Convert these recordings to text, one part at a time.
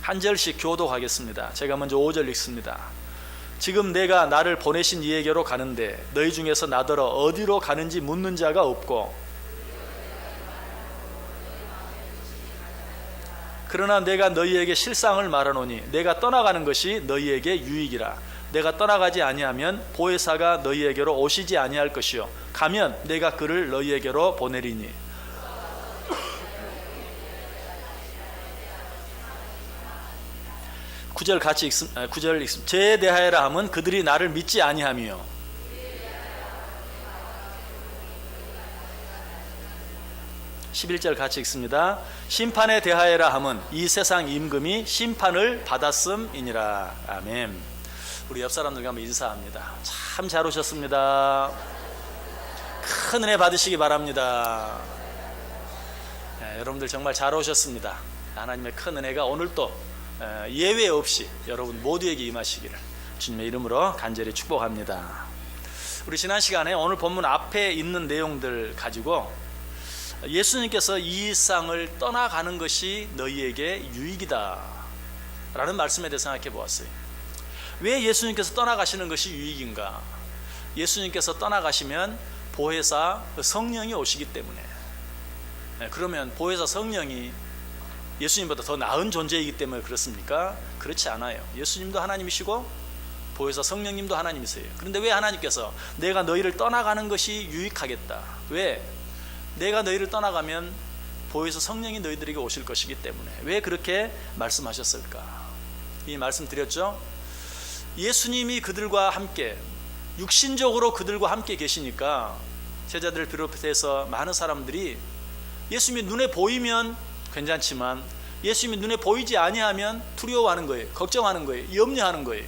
한 절씩 교독하겠습니다. 제가 먼저 5절 읽습니다. 지금 내가 나를 보내신 이에게로 가는데 너희 중에서 나더러 어디로 가는지 묻는 자가 없고, 그러나 내가 너희에게 실상을 말하노니 내가 떠나가는 것이 너희에게 유익이라. 내가 떠나가지 아니하면 보혜사가 너희에게로 오시지 아니할 것이요 가면 내가 그를 너희에게로 보내리니. 구절 같이 읽습니다. 9절 읽습니다. 죄에 대하여라 함은 그들이 나를 믿지 아니하며, 11절 같이 읽습니다. 심판에 대하여라 함은 이 세상 임금이 심판을 받았음이니라. 아멘. 우리 옆 사람들과 한번 인사합니다. 참 잘 오셨습니다. 큰 은혜 받으시기 바랍니다. 여러분들 정말 잘 오셨습니다. 하나님의 큰 은혜가 오늘 또 예외 없이 여러분 모두에게 임하시기를 주님의 이름으로 간절히 축복합니다. 우리 지난 시간에 오늘 본문 앞에 있는 내용들 가지고 예수님께서 이 세상을 떠나가는 것이 너희에게 유익이다 라는 말씀에 대해 생각해 보았어요. 왜 예수님께서 떠나가시는 것이 유익인가? 예수님께서 떠나가시면 보혜사 성령이 오시기 때문에. 그러면 보혜사 성령이 예수님보다 더 나은 존재이기 때문에 그렇습니까? 그렇지 않아요. 예수님도 하나님이시고 보혜사 성령님도 하나님이세요. 그런데 왜 하나님께서 내가 너희를 떠나가는 것이 유익하겠다? 왜? 내가 너희를 떠나가면 보혜사 성령이 너희들에게 오실 것이기 때문에. 왜 그렇게 말씀하셨을까? 이 말씀 드렸죠? 예수님이 그들과 함께 육신적으로 그들과 함께 계시니까 제자들을 비롯해서 많은 사람들이 예수님이 눈에 보이면 괜찮지만 예수님이 눈에 보이지 아니하면 두려워하는 거예요. 걱정하는 거예요. 염려하는 거예요.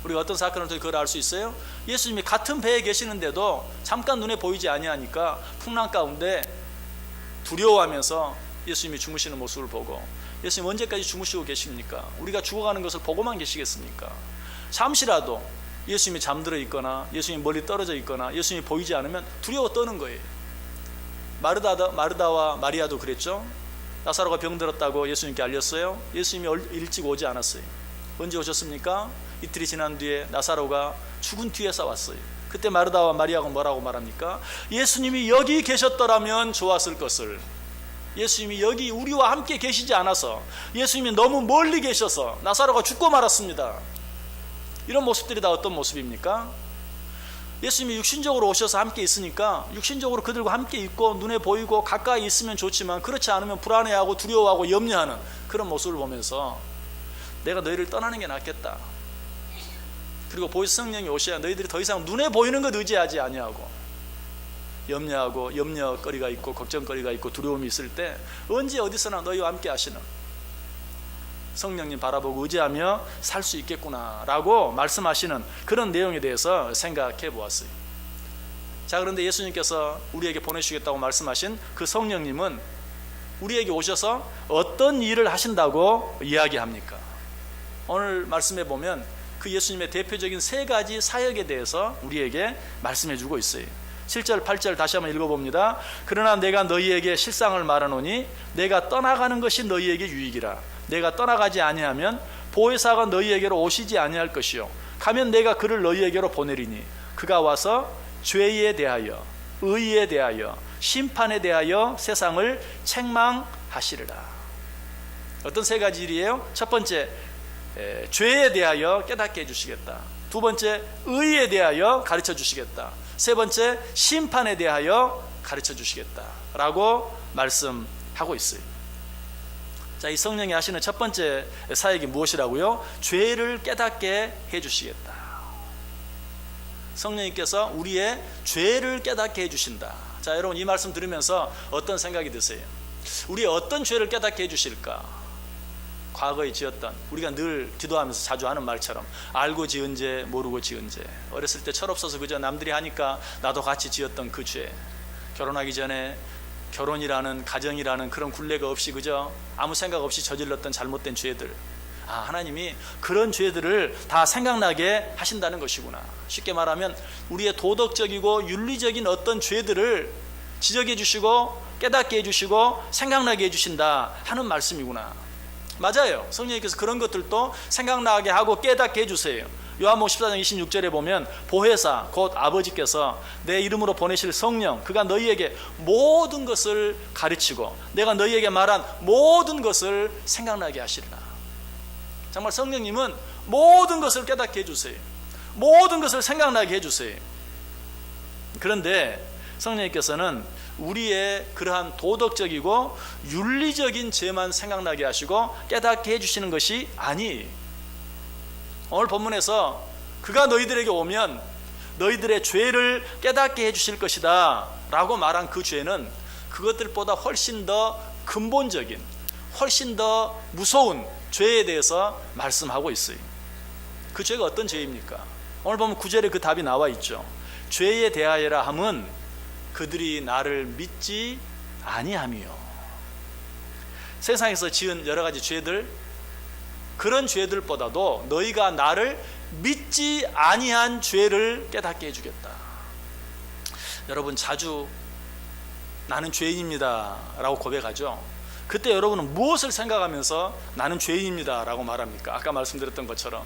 우리가 어떤 사건을 통해 그걸 알 수 있어요? 예수님이 같은 배에 계시는데도 잠깐 눈에 보이지 아니하니까 풍랑 가운데 두려워하면서 예수님이 주무시는 모습을 보고, 예수님 언제까지 주무시고 계십니까? 우리가 죽어가는 것을 보고만 계시겠습니까? 잠시라도 예수님이 잠들어 있거나 예수님이 멀리 떨어져 있거나 예수님이 보이지 않으면 두려워 떠는 거예요. 마르다와 마리아도 그랬죠. 나사로가 병들었다고 예수님께 알렸어요. 예수님이 일찍 오지 않았어요. 언제 오셨습니까? 이틀이 지난 뒤에 나사로가 죽은 뒤에서 왔어요. 그때 마르다와 마리아가 뭐라고 말합니까? 예수님이 여기 계셨더라면 좋았을 것을. 예수님이 여기 우리와 함께 계시지 않아서, 예수님이 너무 멀리 계셔서 나사로가 죽고 말았습니다. 이런 모습들이 다 어떤 모습입니까? 예수님이 육신적으로 오셔서 함께 있으니까 육신적으로 그들과 함께 있고 눈에 보이고 가까이 있으면 좋지만 그렇지 않으면 불안해하고 두려워하고 염려하는 그런 모습을 보면서 내가 너희를 떠나는 게 낫겠다. 그리고 보혜사 성령이 오셔야 너희들이 더 이상 눈에 보이는 것 의지하지 아니하고 염려하고 염려거리가 있고 걱정거리가 있고 두려움이 있을 때 언제 어디서나 너희와 함께 하시는 성령님 바라보고 의지하며 살 수 있겠구나 라고 말씀하시는 그런 내용에 대해서 생각해 보았어요. 자, 그런데 예수님께서 우리에게 보내주시겠다고 말씀하신 그 성령님은 우리에게 오셔서 어떤 일을 하신다고 이야기합니까? 오늘 말씀해 보면 그 예수님의 대표적인 3가지 사역에 대해서 우리에게 말씀해 주고 있어요. 7절 8절 다시 한번 읽어봅니다. 그러나 내가 너희에게 실상을 말하노니 내가 떠나가는 것이 너희에게 유익이라. 내가 떠나가지 아니하면 보혜사가 너희에게로 오시지 아니할 것이요 가면 내가 그를 너희에게로 보내리니 그가 와서 죄에 대하여 의에 대하여 심판에 대하여 세상을 책망하시리라. 어떤 3가지 일이에요? 첫 번째, 죄에 대하여 깨닫게 해주시겠다. 두 번째, 의에 대하여 가르쳐 주시겠다. 세 번째, 심판에 대하여 가르쳐 주시겠다 라고 말씀하고 있어요. 자, 이 성령이 하시는 첫 번째 사역이 무엇이라고요? 죄를 깨닫게 해주시겠다. 성령님께서 우리의 죄를 깨닫게 해주신다. 자, 여러분 이 말씀 들으면서 어떤 생각이 드세요? 우리의 어떤 죄를 깨닫게 해주실까? 과거에 지었던, 우리가 늘 기도하면서 자주 하는 말처럼 알고 지은 죄, 모르고 지은 죄. 어렸을 때 철없어서 그저 남들이 하니까 나도 같이 지었던 그 죄. 결혼하기 전에 결혼이라는 가정이라는 그런 굴레가 없이 그저 아무 생각 없이 저질렀던 잘못된 죄들. 하나님이 그런 죄들을 다 생각나게 하신다는 것이구나. 쉽게 말하면 우리의 도덕적이고 윤리적인 어떤 죄들을 지적해 주시고 깨닫게 해 주시고 생각나게 해 주신다 하는 말씀이구나. 맞아요. 성령님께서 그런 것들도 생각나게 하고 깨닫게 해주세요. 요한복음 14장 26절에 보면 보혜사 곧 아버지께서 내 이름으로 보내실 성령 그가 너희에게 모든 것을 가르치고 내가 너희에게 말한 모든 것을 생각나게 하시리라. 정말 성령님은 모든 것을 깨닫게 해주세요. 모든 것을 생각나게 해주세요. 그런데 성령님께서는 우리의 그러한 도덕적이고 윤리적인 죄만 생각나게 하시고 깨닫게 해주시는 것이 아니에요. 오늘 본문에서 그가 너희들에게 오면 너희들의 죄를 깨닫게 해주실 것이다 라고 말한 그 죄는 그것들보다 훨씬 더 근본적인, 훨씬 더 무서운 죄에 대해서 말씀하고 있어요. 그 죄가 어떤 죄입니까? 오늘 보면 9절에 그 답이 나와 있죠. 죄에 대하여라 함은 그들이 나를 믿지 아니함이요. 세상에서 지은 여러 가지 죄들, 그런 죄들보다도 너희가 나를 믿지 아니한 죄를 깨닫게 해주겠다. 여러분 자주 나는 죄인입니다 라고 고백하죠. 그때 여러분은 무엇을 생각하면서 나는 죄인입니다 라고 말합니까? 아까 말씀드렸던 것처럼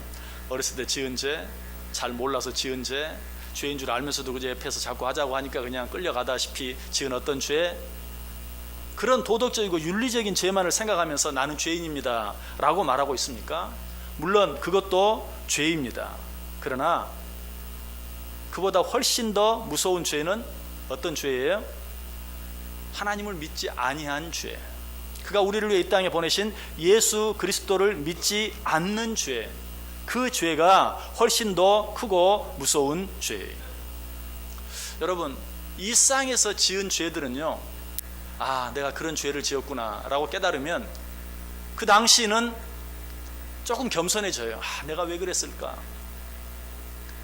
어렸을 때 지은 죄, 잘 몰라서 지은 죄, 죄인 줄 알면서도 그제 옆에서 자꾸 하자고 하니까 그냥 끌려가다시피 지은 어떤 죄, 그런 도덕적이고 윤리적인 죄만을 생각하면서 나는 죄인입니다 라고 말하고 있습니까? 물론 그것도 죄입니다. 그러나 그보다 훨씬 더 무서운 죄는 어떤 죄예요? 하나님을 믿지 아니한 죄, 그가 우리를 위해 이 땅에 보내신 예수 그리스도를 믿지 않는 죄, 그 죄가 훨씬 더 크고 무서운 죄예요. 여러분 일상에서 지은 죄들은요, 아 내가 그런 죄를 지었구나 라고 깨달으면 그 당시는 조금 겸손해져요. 아 내가 왜 그랬을까.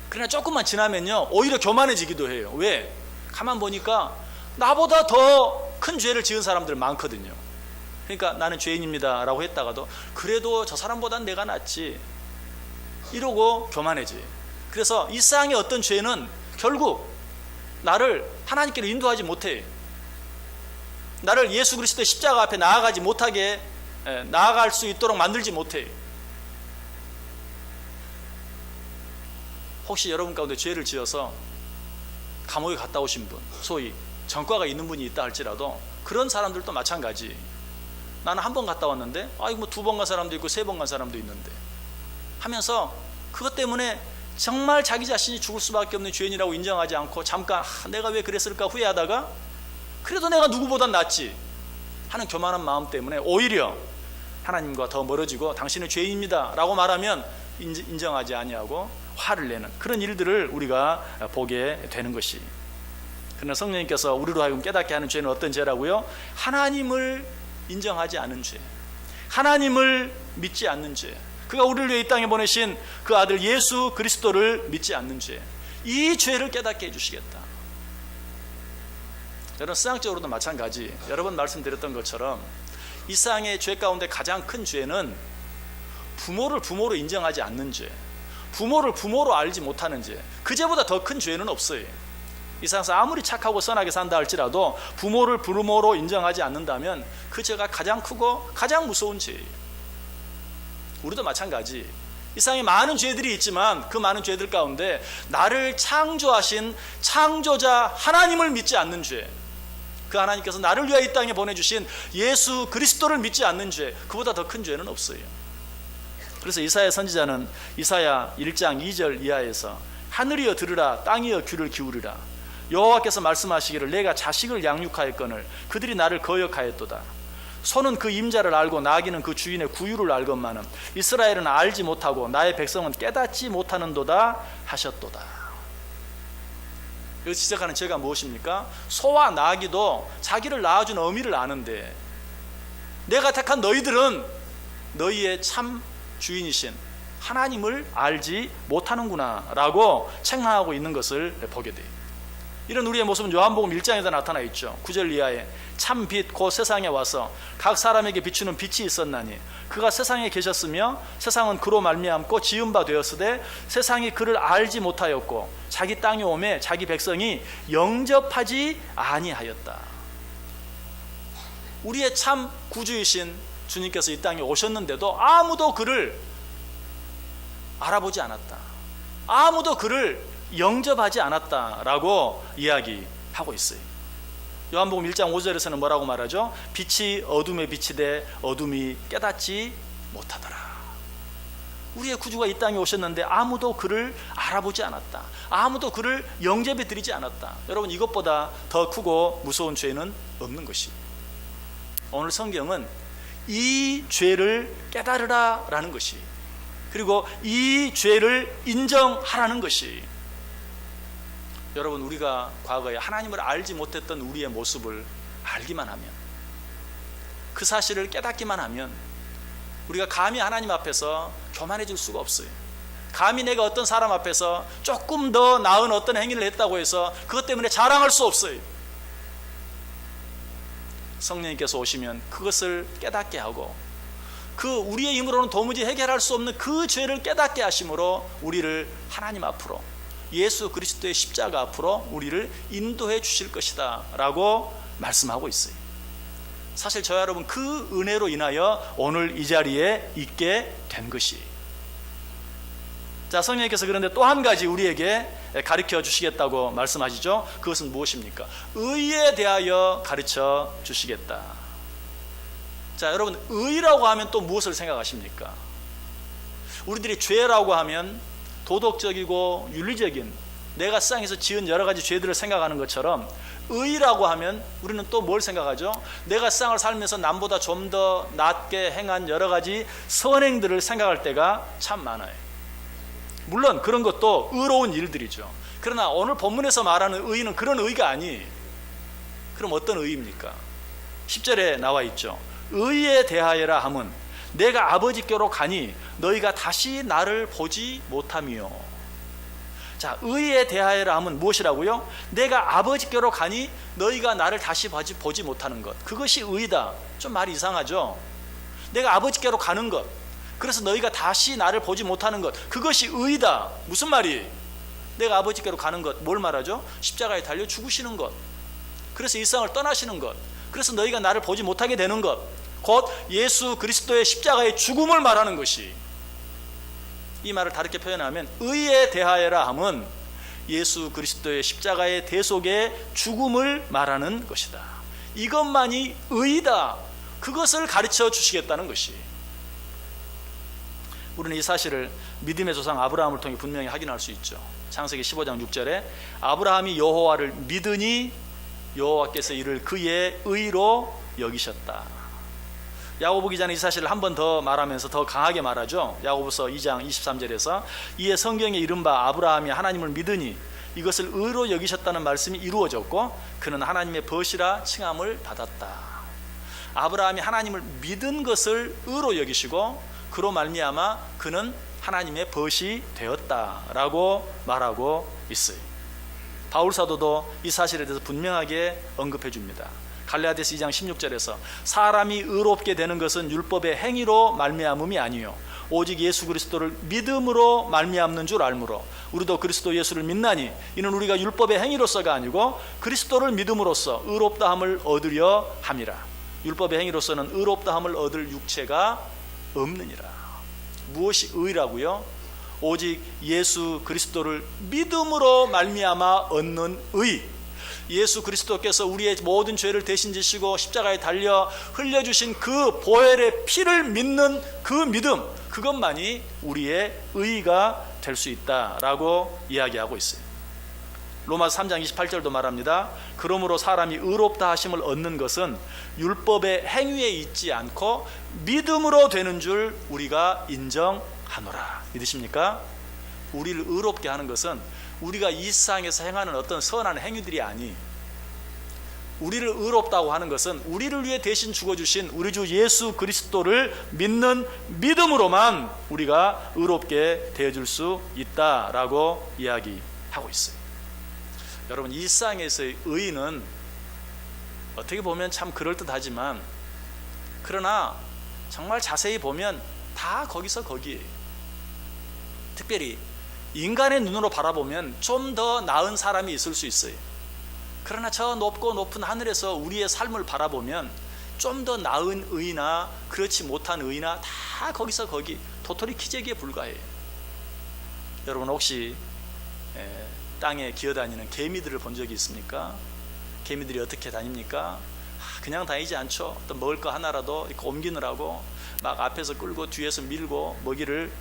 그러나 조금만 지나면요 오히려 교만해지기도 해요. 왜? 가만 보니까 나보다 더 큰 죄를 지은 사람들 많거든요. 그러니까 나는 죄인입니다 라고 했다가도 그래도 저 사람보단 내가 낫지 이러고 교만해지. 그래서 일상의 어떤 죄는 결국 나를 하나님께로 인도하지 못해, 나를 예수 그리스도의 십자가 앞에 나아가지 못하게 나아갈 수 있도록 만들지 못해. 혹시 여러분 가운데 죄를 지어서 감옥에 갔다 오신 분, 소위 전과가 있는 분이 있다 할지라도 그런 사람들도 마찬가지. 나는 한 번 갔다 왔는데 아이고 뭐 2번 간 사람도 있고 3번 간 사람도 있는데 하면서 그것 때문에 정말 자기 자신이 죽을 수밖에 없는 죄인이라고 인정하지 않고 잠깐 내가 왜 그랬을까 후회하다가 그래도 내가 누구보단 낫지 하는 교만한 마음 때문에 오히려 하나님과 더 멀어지고 당신은 죄인입니다 라고 말하면 인정하지 아니하고 화를 내는 그런 일들을 우리가 보게 되는 것이. 그러나 성령님께서 우리로 하여금 깨닫게 하는 죄는 어떤 죄라고요? 하나님을 인정하지 않은 죄, 하나님을 믿지 않는 죄, 그가 우리를 위해 이 땅에 보내신 그 아들 예수 그리스도를 믿지 않는 죄, 이 죄를 깨닫게 해주시겠다. 여러분 신앙적으로도 마찬가지. 여러 번 말씀드렸던 것처럼 이 세상의 죄 가운데 가장 큰 죄는 부모를 부모로 인정하지 않는 죄, 부모를 부모로 알지 못하는 죄, 그 죄보다 더 큰 죄는 없어요. 이 세상에서 아무리 착하고 선하게 산다 할지라도 부모를 부모로 인정하지 않는다면 그 죄가 가장 크고 가장 무서운 죄예요. 우리도 마찬가지. 이 세상에 많은 죄들이 있지만 그 많은 죄들 가운데 나를 창조하신 창조자 하나님을 믿지 않는 죄, 그 하나님께서 나를 위하여 이 땅에 보내주신 예수 그리스도를 믿지 않는 죄, 그보다 더 큰 죄는 없어요. 그래서 이사야 선지자는 이사야 1장 2절 이하에서 하늘이여 들으라 땅이여 귀를 기울이라 여호와께서 말씀하시기를 내가 자식을 양육하였거늘 그들이 나를 거역하였도다. 소는 그 임자를 알고 나귀는 그 주인의 구유를 알건만은 이스라엘은 알지 못하고 나의 백성은 깨닫지 못하는도다 하셨도다. 여기서 지적하는 죄가 무엇입니까? 소와 나귀도 자기를 낳아준 어미를 아는데 내가 택한 너희들은 너희의 참 주인이신 하나님을 알지 못하는구나 라고 책망하고 있는 것을 보게 돼요. 이런 우리의 모습은 요한복음 1장에도 나타나 있죠. 9절 이하에 참 빛 곧 세상에 와서 각 사람에게 비추는 빛이 있었나니 그가 세상에 계셨으며 세상은 그로 말미암고 지은 바 되었으되 세상이 그를 알지 못하였고 자기 땅에 오매 자기 백성이 영접하지 아니하였다. 우리의 참 구주이신 주님께서 이 땅에 오셨는데도 아무도 그를 알아보지 않았다. 아무도 그를 영접하지 않았다라고 이야기하고 있어요. 요한복음 1장 5절에서는 뭐라고 말하죠? 빛이 어둠에 비치되 어둠이 깨닫지 못하더라. 우리의 구주가 이 땅에 오셨는데 아무도 그를 알아보지 않았다. 아무도 그를 영접해 드리지 않았다. 여러분, 이것보다 더 크고 무서운 죄는 없는 것입니다. 오늘 성경은 이 죄를 깨달으라 라는 것이, 그리고 이 죄를 인정하라는 것이, 여러분, 우리가 과거에 하나님을 알지 못했던 우리의 모습을 알기만 하면, 그 사실을 깨닫기만 하면 우리가 감히 하나님 앞에서 교만해질 수가 없어요. 감히 내가 어떤 사람 앞에서 조금 더 나은 어떤 행위를 했다고 해서 그것 때문에 자랑할 수 없어요. 성령님께서 오시면 그것을 깨닫게 하고, 그 우리의 힘으로는 도무지 해결할 수 없는 그 죄를 깨닫게 하심으로 우리를 하나님 앞으로, 예수 그리스도의 십자가 앞으로 우리를 인도해 주실 것이다 라고 말씀하고 있어요. 사실 저와 여러분, 그 은혜로 인하여 오늘 이 자리에 있게 된 것이. 자, 성령님께서 그런데 또 한 가지 우리에게 가르쳐 주시겠다고 말씀하시죠. 그것은 무엇입니까? 의에 대하여 가르쳐 주시겠다. 자, 여러분, 의라고 하면 또 무엇을 생각하십니까? 우리들이 죄라고 하면 도덕적이고 윤리적인, 내가 세상에서 지은 여러 가지 죄들을 생각하는 것처럼, 의라고 하면 우리는 또 뭘 생각하죠? 내가 세상을 살면서 남보다 좀 더 낫게 행한 여러 가지 선행들을 생각할 때가 참 많아요. 물론 그런 것도 의로운 일들이죠. 그러나 오늘 본문에서 말하는 의는 그런 의가 아니에요. 그럼 어떤 의입니까? 10절에 나와 있죠. 의에 대하여라 함은 내가 아버지께로 가니 너희가 다시 나를 보지 못하며. 자, 의에 대하여라 함은 무엇이라고요? 내가 아버지께로 가니 너희가 나를 다시 보지 못하는 것, 그것이 의다. 좀 말이 이상하죠? 내가 아버지께로 가는 것, 그래서 너희가 다시 나를 보지 못하는 것, 그것이 의다. 무슨 말이? 내가 아버지께로 가는 것, 뭘 말하죠? 십자가에 달려 죽으시는 것, 그래서 이 세상을 떠나시는 것, 그래서 너희가 나를 보지 못하게 되는 것, 곧 예수 그리스도의 십자가의 죽음을 말하는 것이. 이 말을 다르게 표현하면 의에 대하여라 함은 예수 그리스도의 십자가의 대속의 죽음을 말하는 것이다. 이것만이 의이다. 그것을 가르쳐 주시겠다는 것이. 우리는 이 사실을 믿음의 조상 아브라함을 통해 분명히 확인할 수 있죠. 창세기 15장 6절에 아브라함이 여호와를 믿으니 여호와께서 이를 그의 의로 여기셨다. 야고보 기자는 이 사실을 한 번 더 말하면서 더 강하게 말하죠. 야고보서 2장 23절에서 이에 성경에 이른바 아브라함이 하나님을 믿으니 이것을 의로 여기셨다는 말씀이 이루어졌고 그는 하나님의 벗이라 칭함을 받았다. 아브라함이 하나님을 믿은 것을 의로 여기시고 그로 말미암아 그는 하나님의 벗이 되었다라고 말하고 있어요. 바울 사도도 이 사실에 대해서 분명하게 언급해 줍니다. 갈라디아서 2장 16절에서 사람이 의롭게 되는 것은 율법의 행위로 말미암음이 아니요 오직 예수 그리스도를 믿음으로 말미암는 줄 알므로 우리도 그리스도 예수를 믿나니 이는 우리가 율법의 행위로서가 아니고 그리스도를 믿음으로써 의롭다함을 얻으려 함이라. 율법의 행위로서는 의롭다함을 얻을 육체가 없느니라. 무엇이 의라고요? 오직 예수 그리스도를 믿음으로 말미암아 얻는 의. 예수 그리스도께서 우리의 모든 죄를 대신 지시고 십자가에 달려 흘려주신 그 보혈의 피를 믿는 그 믿음, 그것만이 우리의 의가 될 수 있다라고 이야기하고 있어요. 로마서 3장 28절도 말합니다. 그러므로 사람이 의롭다 하심을 얻는 것은 율법의 행위에 있지 않고 믿음으로 되는 줄 우리가 인정하노라. 믿으십니까? 우리를 의롭게 하는 것은 우리가 이 세상에서 행하는 어떤 선한 행위들이 아니, 우리를 의롭다고 하는 것은 우리를 위해 대신 죽어주신 우리 주 예수 그리스도를 믿는 믿음으로만 우리가 의롭게 되어줄 수 있다라고 이야기하고 있어요. 여러분, 이 세상에서의 의는 어떻게 보면 참 그럴듯하지만 그러나 정말 자세히 보면 다 거기서 거기에요. 특별히 인간의 눈으로 바라보면 좀 더 나은 사람이 있을 수 있어요. 그러나 저 높고 높은 하늘에서 우리의 삶을 바라보면 좀 더 나은 의나 그렇지 못한 의나 다 거기서 거기 도토리 키재기에 불과해요. 여러분 혹시 땅에 기어다니는 개미들을 본 적이 있습니까? 개미들이 어떻게 다닙니까? 그냥 다니지 않죠. 또 먹을 거 하나라도 이렇게 옮기느라고 막 앞에서 끌고 뒤에서 밀고 먹이를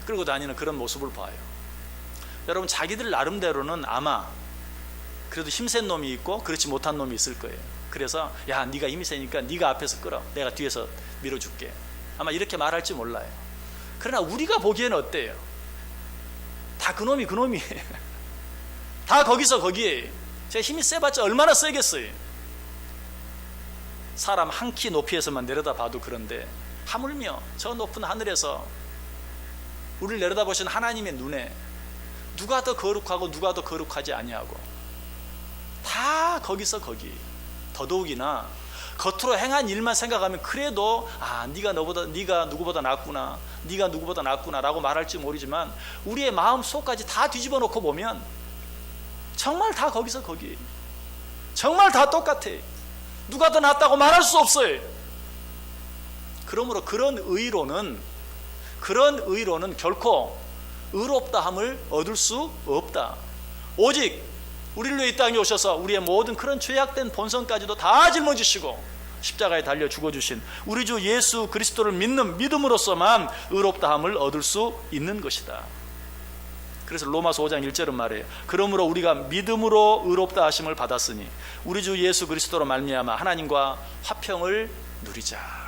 끌고 다니는 그런 모습을 봐요. 여러분 자기들 나름대로는 아마 그래도 힘센 놈이 있고 그렇지 못한 놈이 있을 거예요. 그래서 야 네가 힘이 세니까 네가 앞에서 끌어, 내가 뒤에서 밀어줄게, 아마 이렇게 말할지 몰라요. 그러나 우리가 보기에는 어때요? 다 그놈이 다 거기서 거기에 제가 힘이 세봤자 얼마나 세겠어요. 사람 한 키 높이에서만 내려다봐도 그런데 하물며 저 높은 하늘에서 우리를 내려다보신 하나님의 눈에 누가 더 거룩하고 누가 더 거룩하지 아니하고 다 거기서 거기. 더더욱이나 겉으로 행한 일만 생각하면 그래도 네가 누구보다 낫구나, 네가 누구보다 낫구나라고 말할지 모르지만 우리의 마음 속까지 다 뒤집어 놓고 보면 정말 다 거기서 거기, 정말 다 똑같아. 누가 더 낫다고 말할 수 없어요. 그러므로 그런 의로는 결코 의롭다함을 얻을 수 없다. 오직 우리를 위해 이 땅에 오셔서 우리의 모든 그런 죄악된 본성까지도 다 짊어지시고 십자가에 달려 죽어주신 우리 주 예수 그리스도를 믿는 믿음으로서만 의롭다함을 얻을 수 있는 것이다. 그래서 로마서 5장 1절은 말해요. 그러므로 우리가 믿음으로 의롭다 하심을 받았으니 우리 주 예수 그리스도로 말미암아 하나님과 화평을 누리자.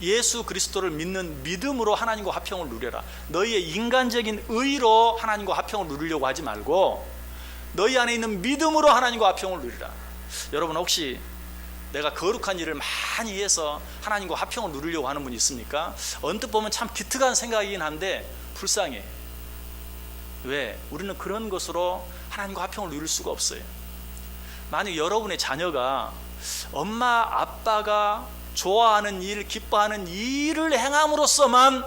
예수 그리스도를 믿는 믿음으로 하나님과 화평을 누려라. 너희의 인간적인 의로 하나님과 화평을 누리려고 하지 말고 너희 안에 있는 믿음으로 하나님과 화평을 누리라. 여러분 혹시 내가 거룩한 일을 많이 해서 하나님과 화평을 누리려고 하는 분이 있습니까? 언뜻 보면 참 기특한 생각이긴 한데 불쌍해. 왜? 우리는 그런 것으로 하나님과 화평을 누릴 수가 없어요. 만약 여러분의 자녀가 엄마 아빠가 좋아하는 일, 기뻐하는 일을 행함으로써만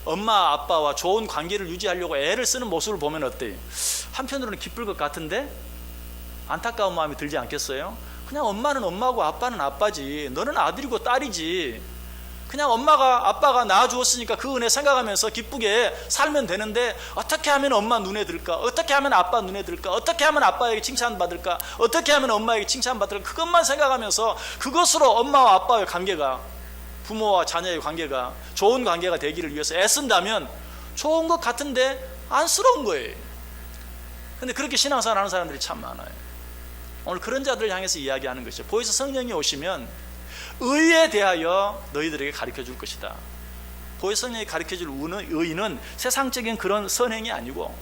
엄마 아빠와 좋은 관계를 유지하려고 애를 쓰는 모습을 보면 어때요? 한편으로는 기쁠 것 같은데 안타까운 마음이 들지 않겠어요? 그냥 엄마는 엄마고 아빠는 아빠지, 너는 아들이고 딸이지, 그냥 엄마가 아빠가 낳아주었으니까 그 은혜 생각하면서 기쁘게 살면 되는데 어떻게 하면 엄마 눈에 들까? 어떻게 하면 아빠 눈에 들까? 어떻게 하면 아빠에게 칭찬받을까? 어떻게 하면 엄마에게 칭찬받을까? 그것만 생각하면서 그것으로 엄마와 아빠의 관계가, 부모와 자녀의 관계가 좋은 관계가 되기를 위해서 애쓴다면 좋은 것 같은데 안쓰러운 거예요. 근데 그렇게 신앙생활 하는 사람들이 참 많아요. 오늘 그런 자들을 향해서 이야기하는 것이죠. 보혜사 성령이 오시면 의에 대하여 너희들에게 가르쳐 줄 것이다. 보혜사 성령이 가르쳐 줄 의는 세상적인 그런 선행이 아니고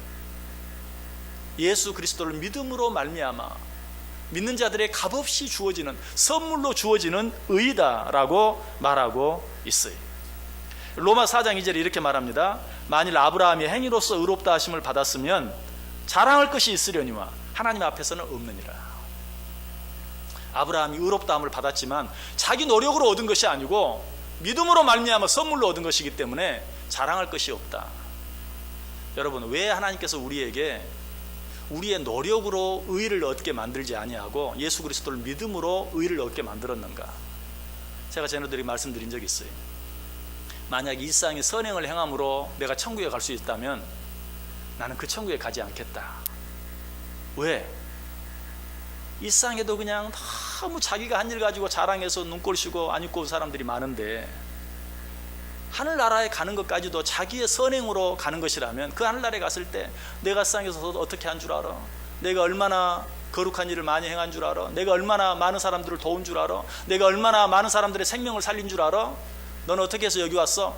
예수 그리스도를 믿음으로 말미암아 믿는 자들의 값없이 주어지는, 선물로 주어지는 의다라고 말하고 있어요. 로마 4장 2절에 이렇게 말합니다. 만일 아브라함이 행위로서 의롭다 하심을 받았으면 자랑할 것이 있으려니와 하나님 앞에서는 없느니라. 아브라함이 의롭다함을 받았지만 자기 노력으로 얻은 것이 아니고 믿음으로 말미암아 선물로 얻은 것이기 때문에 자랑할 것이 없다. 여러분, 왜 하나님께서 우리에게 우리의 노력으로 의를 얻게 만들지 아니하고 예수 그리스도를 믿음으로 의를 얻게 만들었는가? 제가 전에들이 말씀드린 적이 있어요. 만약 이 세상에 선행을 행함으로 내가 천국에 갈 수 있다면 나는 그 천국에 가지 않겠다. 왜? 이 세상에도 그냥 너무 자기가 한 일 가지고 자랑해서 눈꼴 쉬고 안 입고 온 사람들이 많은데 하늘나라에 가는 것까지도 자기의 선행으로 가는 것이라면 그 하늘나라에 갔을 때 내가 세상에서 어떻게 한 줄 알아? 내가 얼마나 거룩한 일을 많이 행한 줄 알아? 내가 얼마나 많은 사람들을 도운 줄 알아? 내가 얼마나 많은 사람들의 생명을 살린 줄 알아? 너는 어떻게 해서 여기 왔어?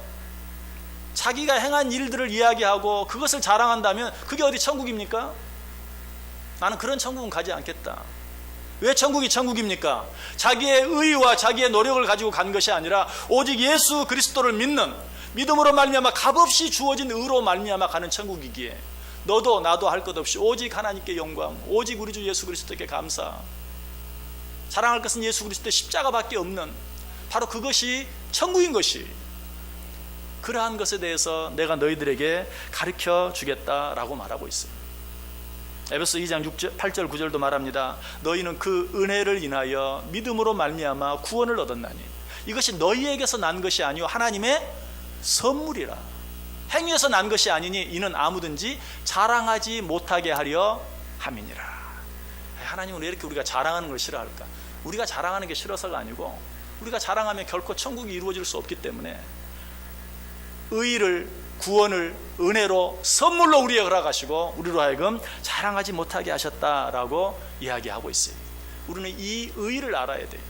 자기가 행한 일들을 이야기하고 그것을 자랑한다면 그게 어디 천국입니까? 나는 그런 천국은 가지 않겠다. 왜 천국이 천국입니까? 자기의 의와 자기의 노력을 가지고 간 것이 아니라 오직 예수 그리스도를 믿는 믿음으로 말미암아 값없이 주어진 의로 말미암아 가는 천국이기에 너도 나도 할 것 없이 오직 하나님께 영광, 오직 우리 주 예수 그리스도께 감사, 자랑할 것은 예수 그리스도의 십자가밖에 없는 바로 그것이 천국인 것이, 그러한 것에 대해서 내가 너희들에게 가르쳐 주겠다라고 말하고 있습니다. 에베소 2장 8절 9절도 말합니다. 너희는 그 은혜를 인하여 믿음으로 말미암아 구원을 얻었나니 이것이 너희에게서 난 것이 아니요 하나님의 선물이라. 행위에서 난 것이 아니니 이는 아무든지 자랑하지 못하게 하려 함이니라. 하나님은 왜 이렇게 우리가 자랑하는 걸 싫어할까? 우리가 자랑하는 게 싫어서가 아니고 우리가 자랑하면 결코 천국이 이루어질 수 없기 때문에 의를, 구원을 은혜로 선물로 우리에게 허락하시고 우리로 하여금 자랑하지 못하게 하셨다라고 이야기하고 있어요. 우리는 이 의를 알아야 돼요.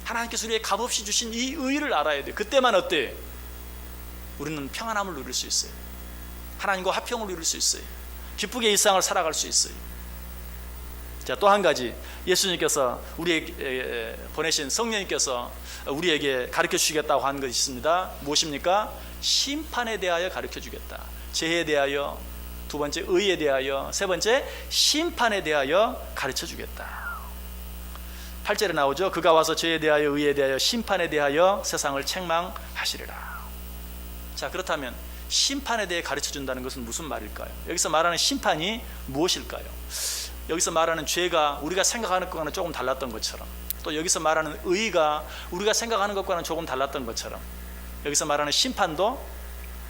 하나님께서 우리에게 값없이 주신 이 의를 알아야 돼요. 그때만 어때요? 우리는 평안함을 누릴 수 있어요. 하나님과 화평을 누릴 수 있어요. 기쁘게 일상을 살아갈 수 있어요. 자, 또 한 가지, 예수님께서 우리에게 보내신 성령님께서 우리에게 가르쳐 주시겠다고 한 것이 있습니다. 무엇입니까? 심판에 대하여 가르쳐 주겠다. 죄에 대하여, 두 번째 의에 대하여, 세 번째 심판에 대하여 가르쳐 주겠다. 8절에 나오죠. 그가 와서 죄에 대하여, 의에 대하여, 심판에 대하여 세상을 책망하시리라. 자, 그렇다면 심판에 대해 가르쳐 준다는 것은 무슨 말일까요? 여기서 말하는 심판이 무엇일까요? 여기서 말하는 죄가 우리가 생각하는 것과는 조금 달랐던 것처럼, 또 여기서 말하는 의가 우리가 생각하는 것과는 조금 달랐던 것처럼, 여기서 말하는 심판도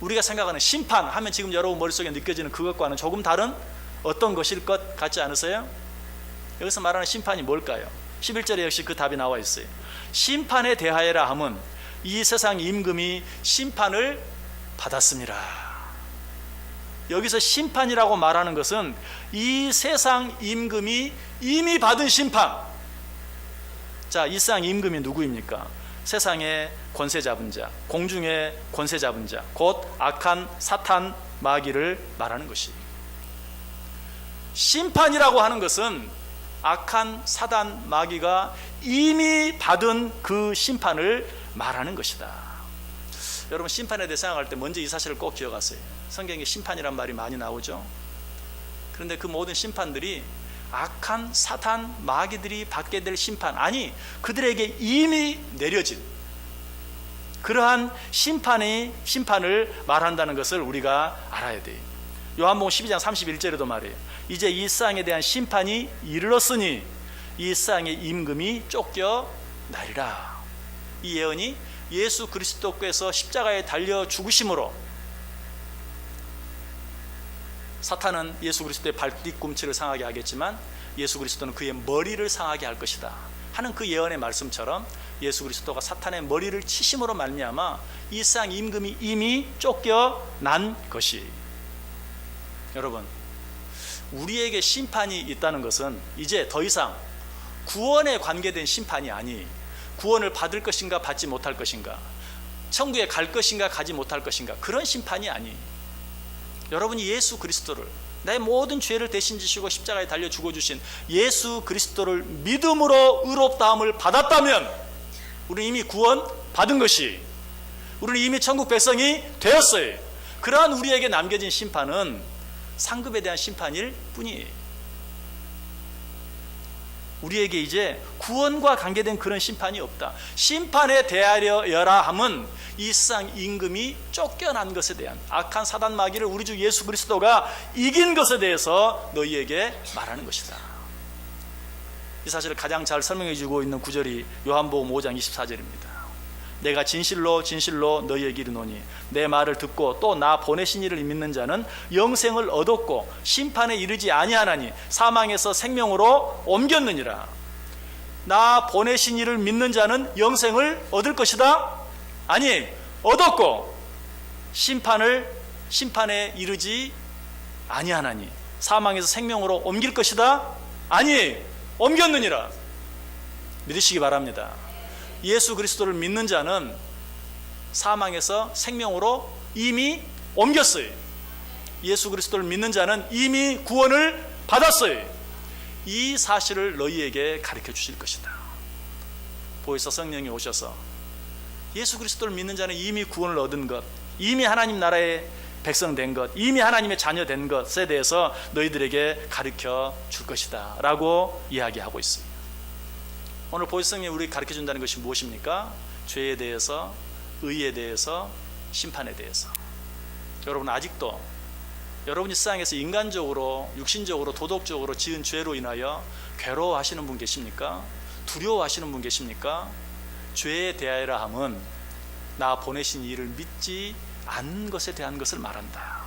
우리가 생각하는 심판 하면 지금 여러분 머릿속에 느껴지는 그것과는 조금 다른 어떤 것일 것 같지 않으세요? 여기서 말하는 심판이 뭘까요? 11절에 역시 그 답이 나와 있어요. 심판에 대하여라 함은 이 세상 임금이 심판을 받았습니다. 여기서 심판이라고 말하는 것은 이 세상 임금이 이미 받은 심판. 자, 이 세상 임금이 누구입니까? 세상의 권세 잡은 자, 공중의 권세 잡은 자, 곧 악한 사탄 마귀를 말하는 것이. 심판이라고 하는 것은 악한 사단 마귀가 이미 받은 그 심판을 말하는 것이다. 여러분, 심판에 대해 생각할 때 먼저 이 사실을 꼭 기억하세요. 성경에 심판이란 말이 많이 나오죠. 그런데 그 모든 심판들이 악한 사탄 마귀들이 받게 될 심판, 아니 그들에게 이미 내려진 그러한 심판을 말한다는 것을 우리가 알아야 돼요. 요한복음 12장 31절에도 말해요. 이제 이 세상에 대한 심판이 이르렀으니 이 세상의 임금이 쫓겨나리라. 이 예언이 예수 그리스도께서 십자가에 달려 죽으심으로 사탄은 예수 그리스도의 발뒤꿈치를 상하게 하겠지만 예수 그리스도는 그의 머리를 상하게 할 것이다 하는 그 예언의 말씀처럼 예수 그리스도가 사탄의 머리를 치심으로 말미암아 이 세상 임금이 이미 쫓겨난 것이. 여러분, 우리에게 심판이 있다는 것은 이제 더 이상 구원에 관계된 심판이 아니, 구원을 받을 것인가 받지 못할 것인가, 천국에 갈 것인가 가지 못할 것인가, 그런 심판이 아니, 여러분이 예수 그리스도를, 나의 모든 죄를 대신 지시고 십자가에 달려 죽어주신 예수 그리스도를 믿음으로 의롭다함을 받았다면 우리는 이미 구원 받은 것이, 우리는 이미 천국 백성이 되었어요. 그러한 우리에게 남겨진 심판은 상급에 대한 심판일 뿐이에요. 우리에게 이제 구원과 관계된 그런 심판이 없다. 심판에 대하여라 함은 이 세상 임금이 쫓겨난 것에 대한, 악한 사단 마귀를 우리 주 예수 그리스도가 이긴 것에 대해서 너희에게 말하는 것이다. 이 사실을 가장 잘 설명해 주고 있는 구절이 요한복음 5장 24절입니다. 내가 진실로 진실로 너희에게 이르노니 내 말을 듣고 또 나 보내신 이를 믿는 자는 영생을 얻었고 심판에 이르지 아니하나니 사망에서 생명으로 옮겼느니라. 나 보내신 이를 믿는 자는 영생을 얻을 것이다? 아니, 얻었고 심판에 이르지 아니하나니 사망에서 생명으로 옮길 것이다? 아니, 옮겼느니라. 믿으시기 바랍니다. 예수 그리스도를 믿는 자는 사망에서 생명으로 이미 옮겼어요. 예수 그리스도를 믿는 자는 이미 구원을 받았어요. 이 사실을 너희에게 가르쳐 주실 것이다. 보혜사 성령이 오셔서 예수 그리스도를 믿는 자는 이미 구원을 얻은 것, 이미 하나님 나라의 백성 된 것, 이미 하나님의 자녀 된 것에 대해서 너희들에게 가르쳐 줄 것이다 라고 이야기하고 있어요. 오늘 보혜사 성령이 우리에게 가르쳐 준다는 것이 무엇입니까? 죄에 대해서, 의에 대해서, 심판에 대해서. 여러분, 아직도 여러분이 세상에서 인간적으로, 육신적으로, 도덕적으로 지은 죄로 인하여 괴로워하시는 분 계십니까? 두려워하시는 분 계십니까? 죄에 대하여라 함은 나 보내신 이를 믿지 않는 것에 대한 것을 말한다.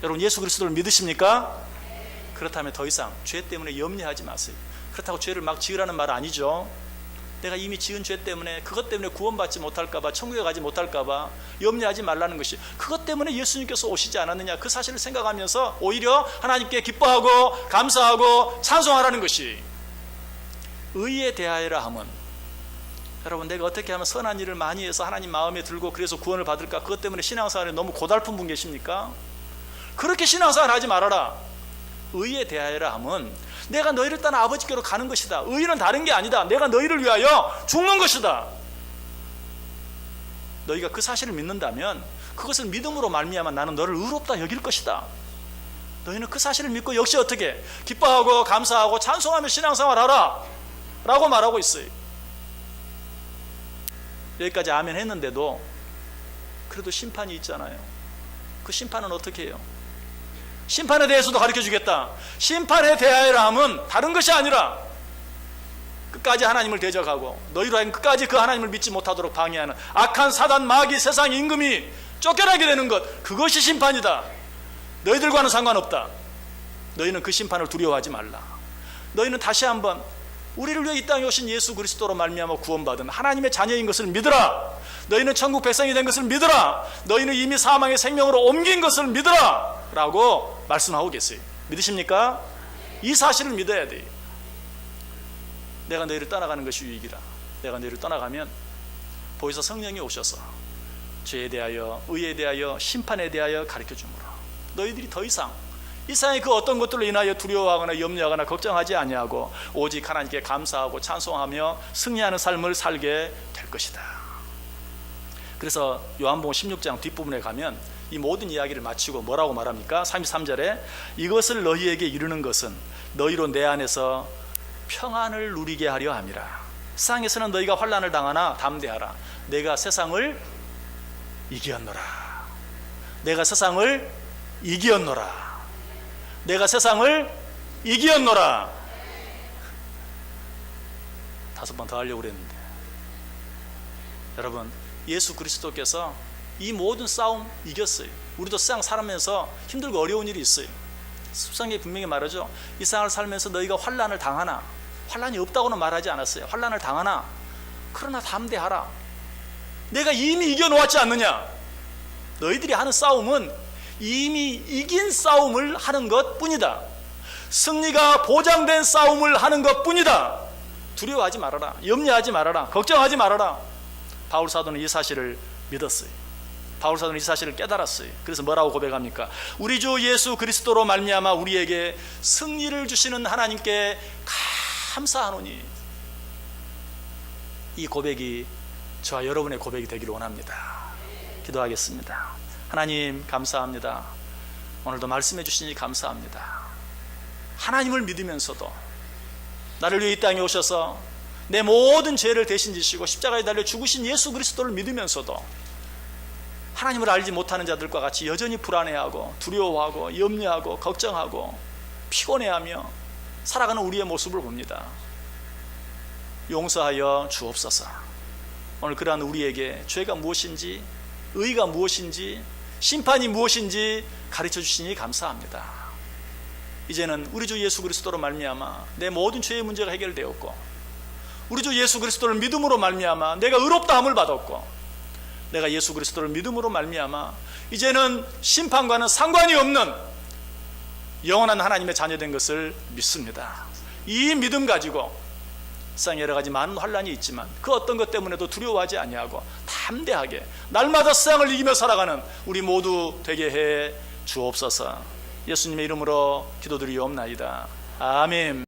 여러분 예수 그리스도를 믿으십니까? 그렇다면 더 이상 죄 때문에 염려하지 마세요. 그렇다고 죄를 막 지으라는 말 아니죠. 내가 이미 지은 죄 때문에, 그것 때문에 구원받지 못할까봐, 천국에 가지 못할까봐 염려하지 말라는 것이, 그것 때문에 예수님께서 오시지 않았느냐, 그 사실을 생각하면서 오히려 하나님께 기뻐하고 감사하고 찬송하라는 것이, 의에 대하여라 함은, 여러분 내가 어떻게 하면 선한 일을 많이 해서 하나님 마음에 들고 그래서 구원을 받을까, 그것 때문에 신앙생활에 너무 고달픈 분 계십니까? 그렇게 신앙생활 하지 말아라. 의에 대하여라 함은 내가 너희를 따라 아버지께로 가는 것이다. 의는 다른 게 아니다. 내가 너희를 위하여 죽는 것이다. 너희가 그 사실을 믿는다면 그것을 믿음으로 말미암아 나는 너를 의롭다 여길 것이다. 너희는 그 사실을 믿고 역시 어떻게 기뻐하고 감사하고 찬송하며 신앙생활하라 라고 말하고 있어요. 여기까지 아멘 했는데도 그래도 심판이 있잖아요. 그 심판은 어떻게 해요? 심판에 대해서도 가르쳐주겠다. 심판에 대하여라 함은 다른 것이 아니라 끝까지 하나님을 대적하고 너희로 하여금 끝까지 그 하나님을 믿지 못하도록 방해하는 악한 사단, 마귀, 세상 임금이 쫓겨나게 되는 것, 그것이 심판이다. 너희들과는 상관없다. 너희는 그 심판을 두려워하지 말라. 너희는 다시 한번 우리를 위해 이 땅에 오신 예수 그리스도로 말미암아 구원받은 하나님의 자녀인 것을 믿으라. 너희는 천국 백성이 된 것을 믿으라. 너희는 이미 사망의 생명으로 옮긴 것을 믿으라 라고 말씀하고 계세요. 믿으십니까? 이 사실을 믿어야 돼요. 내가 너희를 떠나가는 것이 유익이라. 내가 너희를 떠나가면 보혜사 성령이 오셔서 죄에 대하여, 의에 대하여, 심판에 대하여 가르쳐주므로 너희들이 더 이상 이 세상의 그 어떤 것들로 인하여 두려워하거나 염려하거나 걱정하지 아니하고 오직 하나님께 감사하고 찬송하며 승리하는 삶을 살게 될 것이다. 그래서 요한복음 16장 뒷부분에 가면 이 모든 이야기를 마치고 뭐라고 말합니까? 33절에 이것을 너희에게 이루는 것은 너희로 내 안에서 평안을 누리게 하려 함이라. 세상에서는 너희가 환난을 당하나 담대하라. 내가 세상을 이기었노라. 내가 세상을 이기었노라. 내가 세상을 이기었노라. 5번 더 하려고 그랬는데, 여러분 예수 그리스도께서 이 모든 싸움 이겼어요. 우리도 세상 살면서 힘들고 어려운 일이 있어요. 성경에 분명히 말하죠. 이 세상을 살면서 너희가 환난을 당하나, 환난이 없다고는 말하지 않았어요. 환난을 당하나 그러나 담대하라. 내가 이미 이겨놓았지 않느냐. 너희들이 하는 싸움은 이미 이긴 싸움을 하는 것 뿐이다. 승리가 보장된 싸움을 하는 것 뿐이다. 두려워하지 말아라. 염려하지 말아라. 걱정하지 말아라. 바울 사도는 이 사실을 믿었어요. 바울 사도는 이 사실을 깨달았어요. 그래서 뭐라고 고백합니까? 우리 주 예수 그리스도로 말미암아 우리에게 승리를 주시는 하나님께 감사하노니. 이 고백이 저와 여러분의 고백이 되기를 원합니다. 기도하겠습니다. 하나님 감사합니다. 오늘도 말씀해 주시니 감사합니다. 하나님을 믿으면서도 나를 위해 이 땅에 오셔서 내 모든 죄를 대신 지시고 십자가에 달려 죽으신 예수 그리스도를 믿으면서도 하나님을 알지 못하는 자들과 같이 여전히 불안해하고 두려워하고 염려하고 걱정하고 피곤해하며 살아가는 우리의 모습을 봅니다. 용서하여 주옵소서. 오늘 그러한 우리에게 죄가 무엇인지, 의가 무엇인지, 심판이 무엇인지 가르쳐 주시니 감사합니다. 이제는 우리 주 예수 그리스도로 말미암아 내 모든 죄의 문제가 해결되었고, 우리 주 예수 그리스도를 믿음으로 말미암아 내가 의롭다함을 받았고, 내가 예수 그리스도를 믿음으로 말미암아 이제는 심판과는 상관이 없는 영원한 하나님의 자녀된 것을 믿습니다. 이 믿음 가지고 세상에 여러 가지 많은 환난이 있지만 그 어떤 것 때문에도 두려워하지 아니하고 담대하게 날마다 세상을 이기며 살아가는 우리 모두 되게 해 주옵소서. 예수님의 이름으로 기도드리옵나이다. 아멘.